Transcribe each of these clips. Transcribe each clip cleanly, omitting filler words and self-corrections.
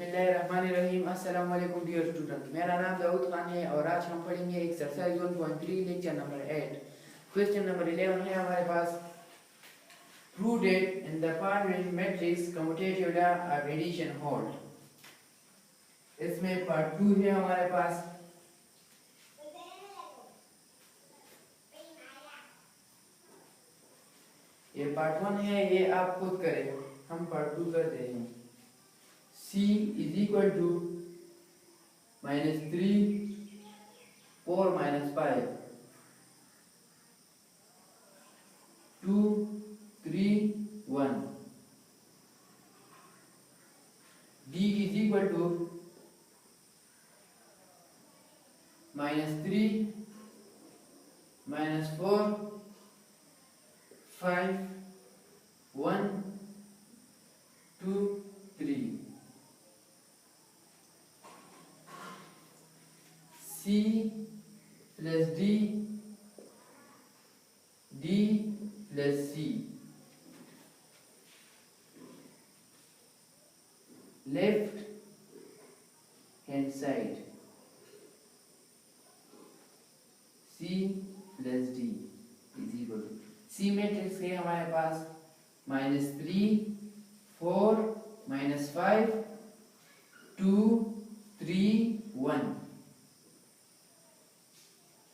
बिस्मिल्लाहिर्रहमानिर्रहीम। अस्सलाम वालेकुम डियर स्टूडेंट, मेरा नाम दाऊद खान है और आज हम पढ़ेंगे exercise 1.3 lecture number 8। Question number 11 है हमारे पास, prove that in the following matrix commutative law of addition hold. इसमें पार्ट 2 है हमारे पास। ये पार्ट 1 है, ये आप खुद करें, हम पार्ट 2 करते हैं। C is equal to -3 4 -5 2 3 1. D is equal to -3 -4 5 1 2 3. C plus D, D plus C. Left hand side, C plus D is equal to C matrix है हमारे पास -3 4 -5 2 3 1.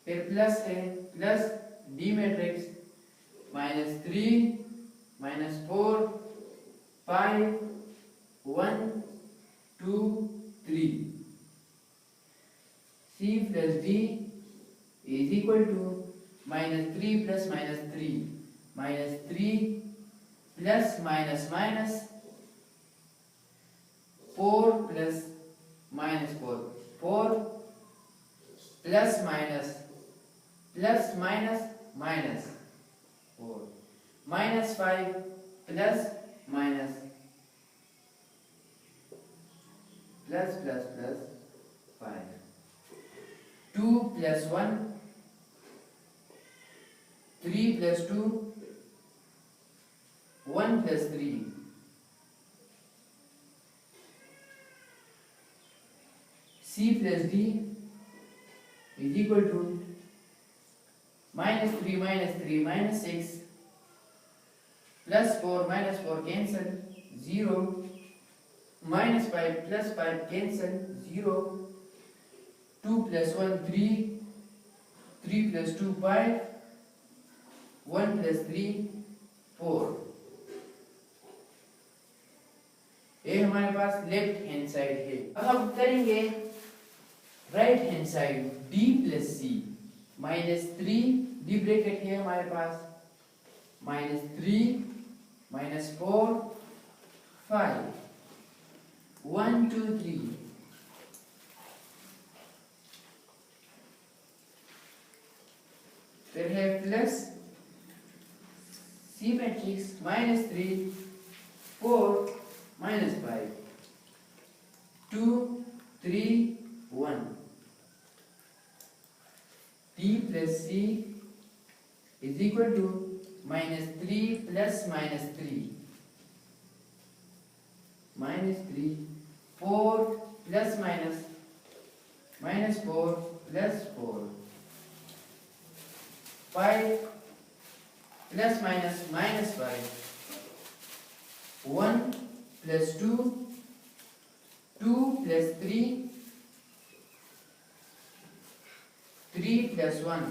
फिर प्लस है, plus D matrix -3 -4 5 1 2 3. C plus D is equal to -3 plus -3 -3 plus minus 4 plus -4 4 plus minus minus 4 -5 plus minus plus 5 2 plus 1 3 plus 2 1 plus 3. C plus D is equal to -3 -6 plus 4 cancel 0 -5 plus 5 cancel 0 2 plus 1 3 3 plus 2 5 1 plus 3 4. ये हमारे पास left hand side है। अब हम करेंगे right hand side, D plus C -3 D bracket है हमारे पास -3 -4 5 1 2 3. फिर है plus C matrix -3 4 -5 2 3 1. D plus C is equal to -3 plus -3 -3 4 plus minus -4 plus 4 5 plus minus -5 1 plus 2 2 plus 3 3 plus 1.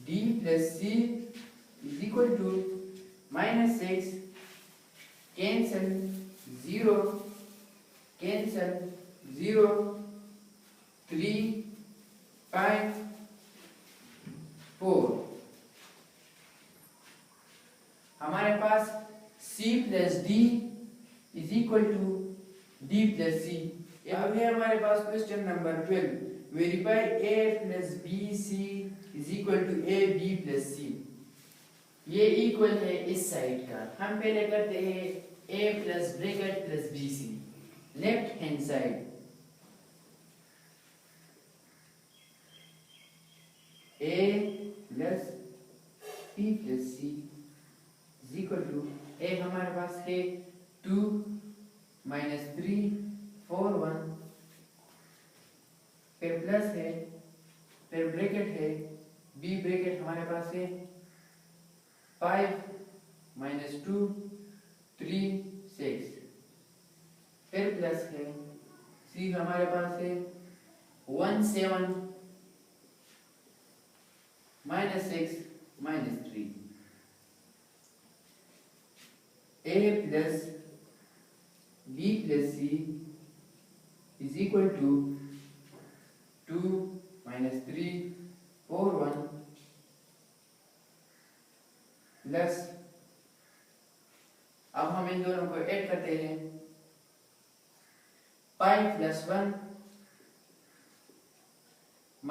D plus C is equal to -6 cancel 0 cancel 0 3 5 4. हमारे पास C plus D is equal to D plus C. अब है हमारे पास question number 12, verify A plus BC is equal to AB plus C. ये equal है इस side का। हम पहले करते हैं A plus bracket plus BC, left hand side A plus B plus C ए हमारे पास है 2 माइनस 3 4 1, फिर प्लस है, फिर ब्रैकेट है, बी ब्रैकेट हमारे पास है 5 माइनस 2 3 6, फिर प्लस है, सी हमारे पास है 1 7 minus 6 minus 3, a plus b plus c is equal to 2 minus 3 4 1 plus, अब हम इन दोनों को ऐड करते हैं, 5 plus 1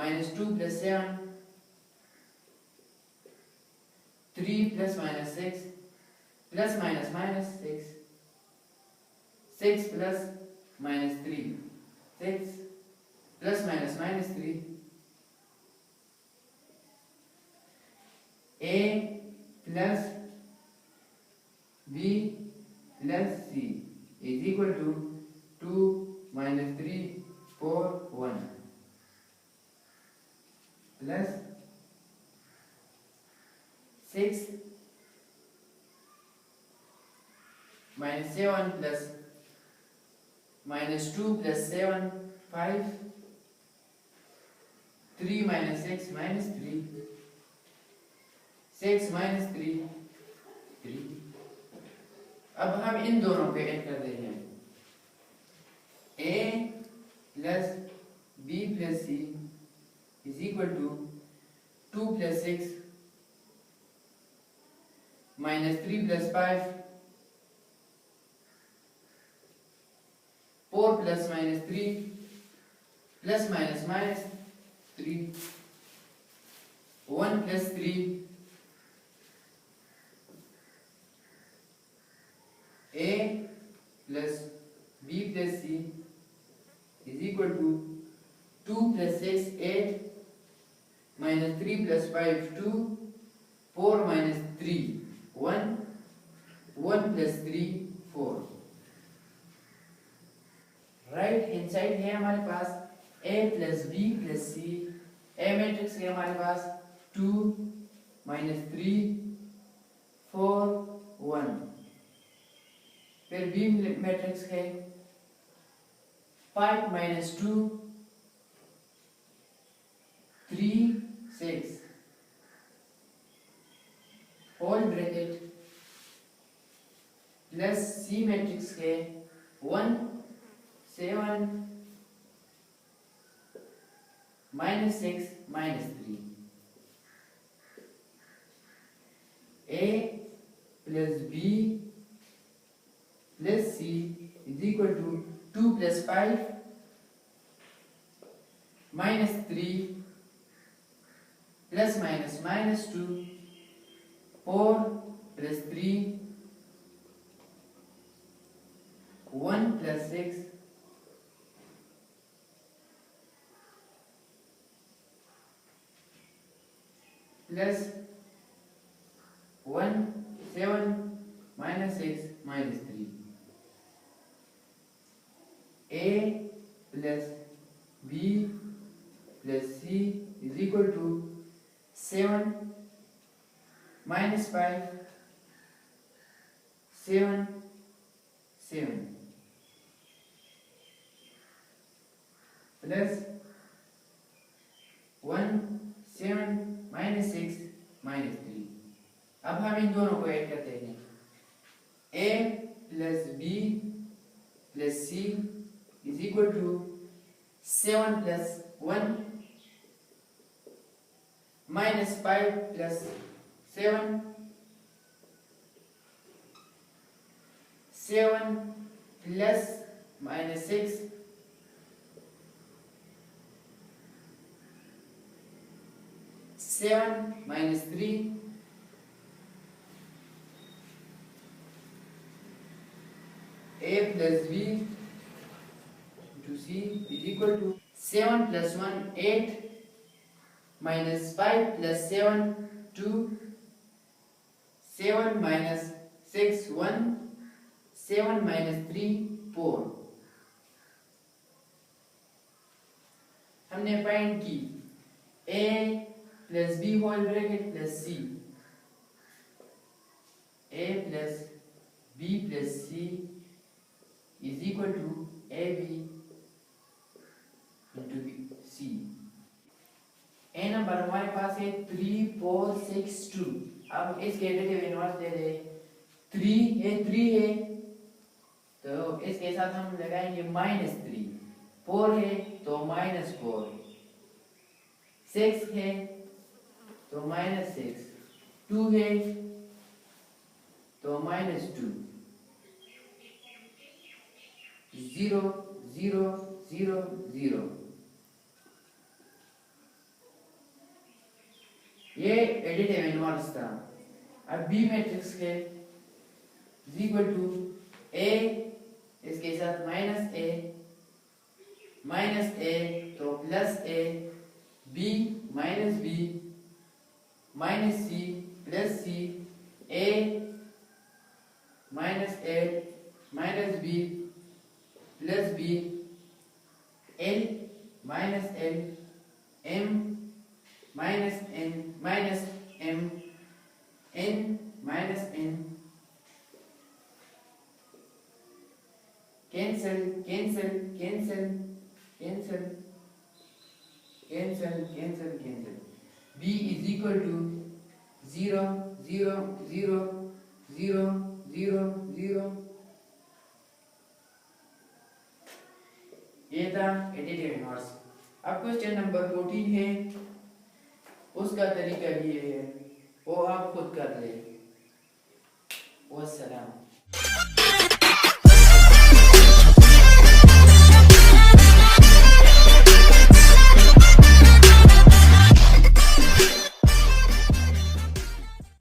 minus 2 plus 7 3 plus minus 6 plus minus minus 6 6 plus minus 3 6 plus minus minus 3, a plus b plus c is equal to 2 minus 3 4 1 plus 6 minus 7 plus minus 2 plus 7 5 3 minus 6 minus 3 6 minus 3 3, अब हम इन दोनों को add कर रहे हैं, a plus b plus c is equal to 2 plus 6 minus 3 plus 5 4 plus minus 3 plus minus minus 3 1 plus 3 a plus b plus c is equal to 2 plus 6 8 minus 3 plus 5 2 4 minus 3 1 1 plus 3 4, right hand side है हमारे पास a plus b plus c, a matrix है हमारे पास 2 minus 3 4 1, फिर b matrix है 5 minus 2 3 6 whole bracket plus c matrix है 1 7 minus 6 minus 3, a plus b plus c is equal to 2 plus 5 minus 3 plus minus minus 2 4 plus 3 1 plus 6 plus 1 7 minus 6 minus 3, a plus b plus c is equal to 7 minus 5 7 7 plus 1 7 minus 6 minus 3, अब हम इन दोनों को add करते हैं, a plus b plus c is equal to 7 plus 1 minus 5 plus 7 7 plus minus 6 7 minus 3 a plus b to c is equal to 7 plus 1 8 minus 5 plus 7 2 7 minus 6 1 7 minus 3 4। हमने find की a plus b whole bracket plus c, a plus b plus c is equal to ab into c। A number हमारे पास है 3 4 6 2। अब इसके additive inverse ले ले, 3 है तो इसके साथ हम लगाएंगे -3, 4 है तो -4, 6 है तो -6, 2 है तो -2, 0 0 0 0। ये एडिटिव इनवर्स था। अब बी मैट्रिक्स है इज इक्वल टू ए, इसके साथ -a तो plus a, b minus b minus c plus c, a minus a minus b plus b, l minus l, m minus n minus m, n minus n, cancel cancel cancel cancel cancel cancel cancel, b is equal to 0 0 0 0 0 0। ये था additive inverse. अब question number 14 है, उसका तरीका ये है, वो आप खुद कर ले। वस्सलाम।